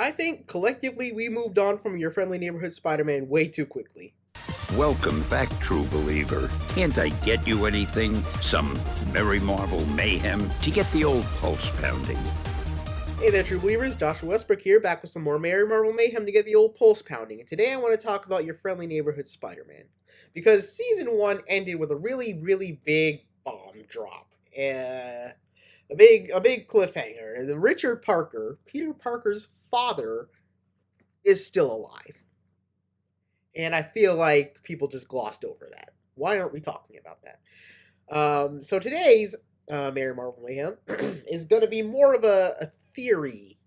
I think collectively we moved on from your friendly neighborhood Spider-Man way too quickly. Welcome back, true believer. Can't I get you anything? Some Merry Marvel mayhem to get the old pulse pounding. Hey there, true believers. Joshua Westbrook here, back with some more Merry Marvel Mayhem to get the old pulse pounding. And today I want to talk about your friendly neighborhood Spider-Man. Because Season 1 ended with a really big bomb drop. A big cliffhanger. And then Richard Parker, Peter Parker's father, is still alive. And I feel like people just glossed over that. Why aren't we talking about that? So today's Mary Marvel Mayhem is going to be more of a theory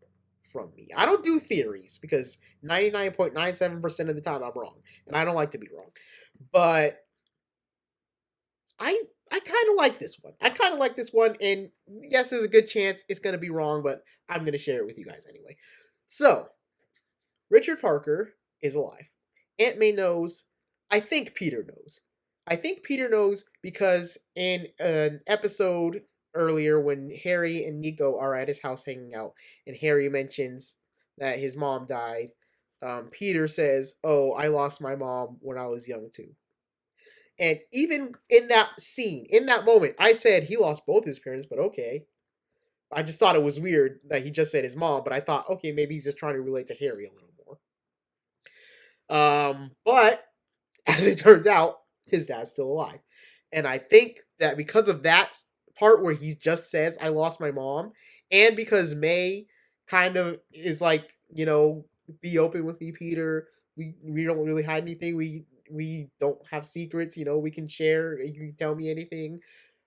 from me. I don't do theories because 99.97% of the time I'm wrong, and I don't like to be wrong. But I kind of like this one. I kind of like this one, and yes, there's a good chance it's going to be wrong, but I'm going to share it with you guys anyway. So, Richard Parker is alive. Aunt May knows. I think Peter knows. I think Peter knows because in an episode earlier when Harry and Nico are at his house hanging out, and Harry mentions that his mom died, Peter says, "Oh, I lost my mom when I was young too." And even in that scene, in that moment, I said he lost both his parents, but okay. I just thought it was weird that he just said his mom, but I thought, okay, maybe he's just trying to relate to Harry a little more. But as it turns out, his dad's still alive. And I think that because of that part where he just says, I lost my mom, and because May kind of is like, be open with me, Peter. We don't really hide anything. We don't have secrets, we can share, you can tell me anything.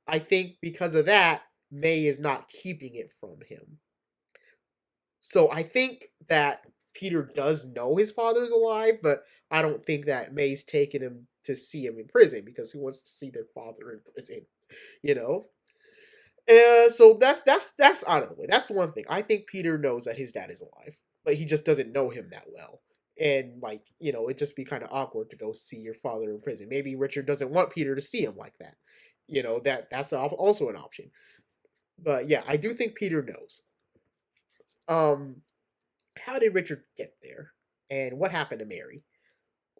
I think because of that, May is not keeping it from him. So I think that Peter does know his father's alive, but I don't think that May's taken him to see him in prison because who wants to see their father in prison, you know? So that's out of the way. That's the one thing. I think Peter knows that his dad is alive, but he just doesn't know him that well. And it'd just be kind of awkward to go see your father in prison. Maybe Richard doesn't want Peter to see him like that. That's also an option. But yeah, I do think Peter knows. Um, how did Richard get there? And what happened to Mary?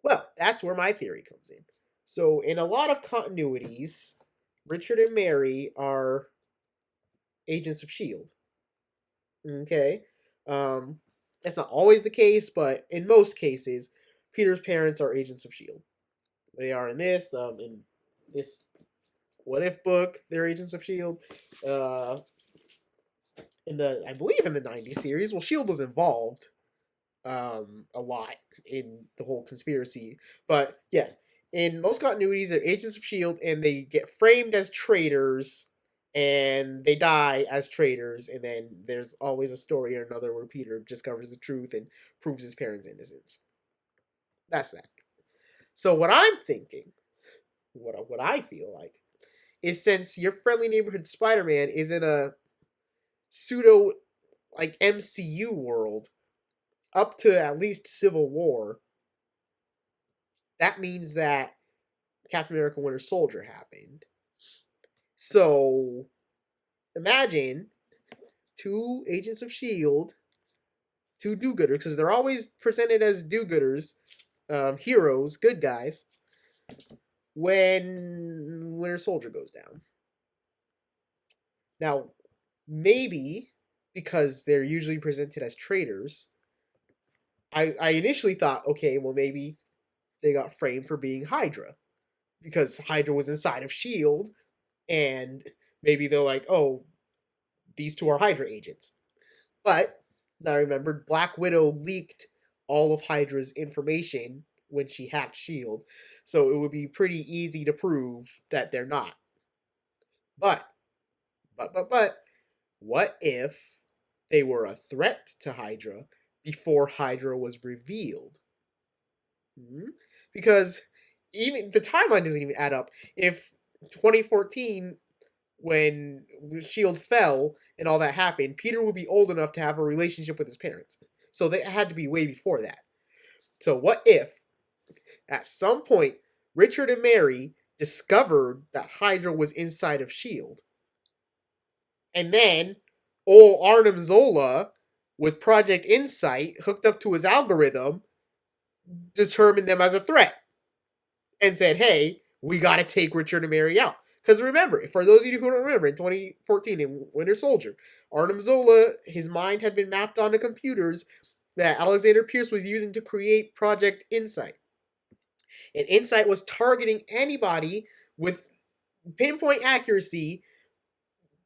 Well, that's where my theory comes in. So, in a lot of continuities, Richard and Mary are agents of S.H.I.E.L.D. Okay? That's not always the case, but in most cases, Peter's parents are agents of S.H.I.E.L.D. They are in this What If book, they're agents of S.H.I.E.L.D. I believe in the 90s series, well, S.H.I.E.L.D. was involved a lot in the whole conspiracy. But yes, in most continuities, they're agents of S.H.I.E.L.D. and they get framed as traitors and they die as traitors. And then there's always a story or another where Peter discovers the truth and proves his parents' innocence. That's that. So what I'm thinking, what I feel like, is since your friendly neighborhood Spider-Man is in a pseudo like MCU world up to at least Civil War, that means that Captain America Winter Soldier happened. So imagine two agents of S.H.I.E.L.D., two do-gooders, because they're always presented as do-gooders, heroes, good guys, when Winter Soldier goes down. Now, maybe because they're usually presented as traitors, I initially thought, okay, well, maybe they got framed for being Hydra because Hydra was inside of S.H.I.E.L.D. and maybe they're like, oh, these two are Hydra agents. But I remembered Black Widow leaked all of Hydra's information when she hacked S.H.I.E.L.D., so it would be pretty easy to prove that they're not. But, what if they were a threat to Hydra before Hydra was revealed? Because even the timeline doesn't even add up. If 2014, when S.H.I.E.L.D. fell and all that happened, Peter would be old enough to have a relationship with his parents. So they had to be way before that. So what if, at some point, Richard and Mary discovered that Hydra was inside of S.H.I.E.L.D., and then old Arnim Zola with Project Insight hooked up to his algorithm, determined them as a threat and said, hey, we got to take Richard and Mary out. Because remember, for those of you who don't remember, in 2014 in Winter Soldier, Arnim Zola, his mind had been mapped onto computers that Alexander Pierce was using to create Project Insight. And Insight was targeting anybody with pinpoint accuracy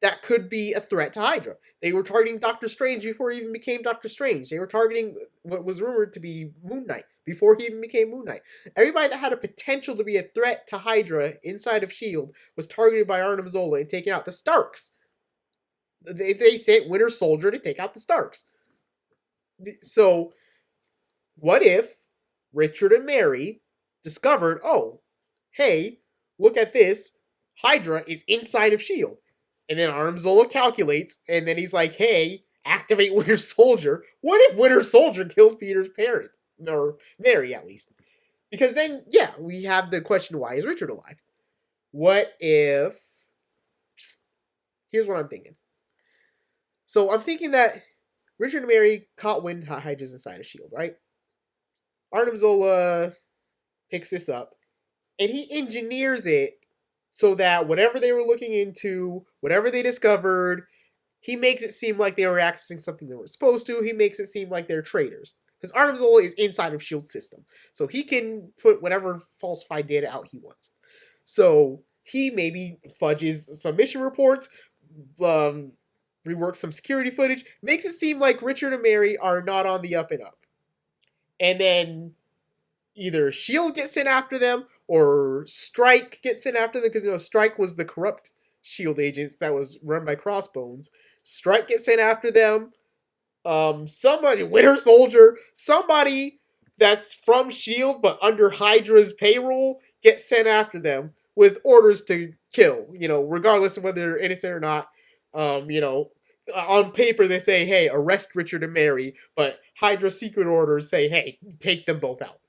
that could be a threat to Hydra. They were targeting Doctor Strange before he even became Doctor Strange. They were targeting what was rumored to be Moon Knight before he even became Moon Knight. Everybody that had a potential to be a threat to Hydra inside of S.H.I.E.L.D. was targeted by Arnim Zola and taken out. The Starks. They sent Winter Soldier to take out the Starks. So, what if Richard and Mary discovered, oh, hey, look at this. Hydra is inside of S.H.I.E.L.D. And then Arnim Zola calculates, and then he's like, hey, activate Winter Soldier. What if Winter Soldier kills Peter's parents? Or Mary, at least. Because then, yeah, we have the question, why is Richard alive? What if... Here's what I'm thinking. So I'm thinking that Richard and Mary caught wind Hydra's inside of S.H.I.E.L.D., right? Arnim Zola picks this up, and he engineers it so that whatever they were looking into, whatever they discovered, he makes it seem like they were accessing something they were supposed to. He makes it seem like they're traitors. Because Arnim Zola is inside of S.H.I.E.L.D.'s system. So he can put whatever falsified data out he wants. So he maybe fudges some mission reports, reworks some security footage, makes it seem like Richard and Mary are not on the up and up. And then either S.H.I.E.L.D. gets sent after them, or Strike gets sent after them, because Strike was the corrupt S.H.I.E.L.D. agents that was run by Crossbones. Strike gets sent after them. Somebody, Winter Soldier, somebody that's from S.H.I.E.L.D. but under Hydra's payroll gets sent after them with orders to kill, regardless of whether they're innocent or not. On paper they say, hey, arrest Richard and Mary, but Hydra's secret orders say, hey, take them both out.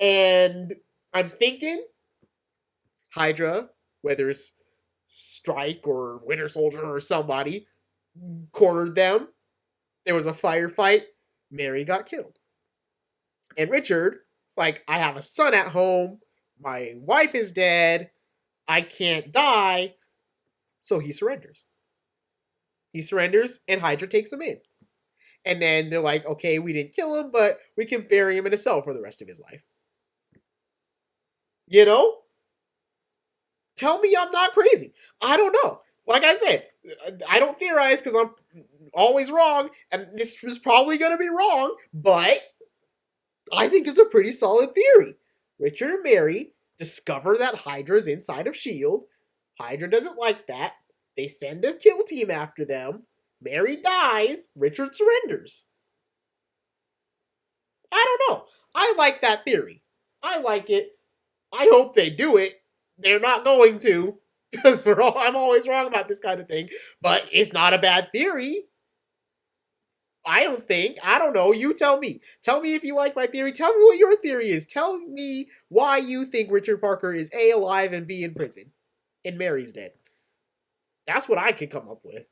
And I'm thinking Hydra, whether it's Strike or Winter Soldier or somebody, cornered them. There was a firefight. Mary got killed. And Richard is like, I have a son at home. My wife is dead. I can't die. So he surrenders. He surrenders, and Hydra takes him in. And then they're like, okay, we didn't kill him, but we can bury him in a cell for the rest of his life. Tell me I'm not crazy. I don't know. Like I said, I don't theorize because I'm always wrong, and this was probably going to be wrong, but I think it's a pretty solid theory. Richard and Mary discover that Hydra is inside of S.H.I.E.L.D. Hydra doesn't like that. They send a kill team after them. Mary dies. Richard surrenders. I don't know. I like that theory. I like it. I hope they do it. They're not going to, because I'm always wrong about this kind of thing. But it's not a bad theory. I don't think. I don't know. You tell me. Tell me if you like my theory. Tell me what your theory is. Tell me why you think Richard Parker is A, alive, and B, in prison. And Mary's dead. That's what I could come up with.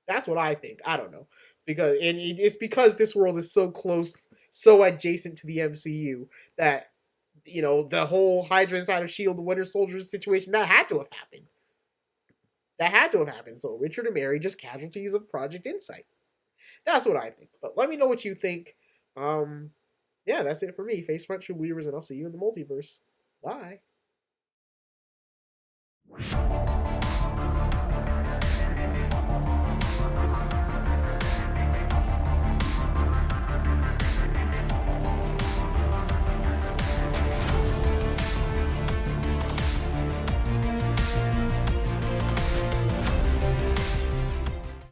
That's what I think. I don't know. It's because this world is so close, so adjacent to the MCU that, the whole Hydra inside of S.H.I.E.L.D., the Winter Soldier situation, that had to have happened. That had to have happened. So Richard and Mary just casualties of Project Insight. That's what I think. But let me know what you think. Yeah, that's it for me. Face front, true believers, and I'll see you in the multiverse. Bye.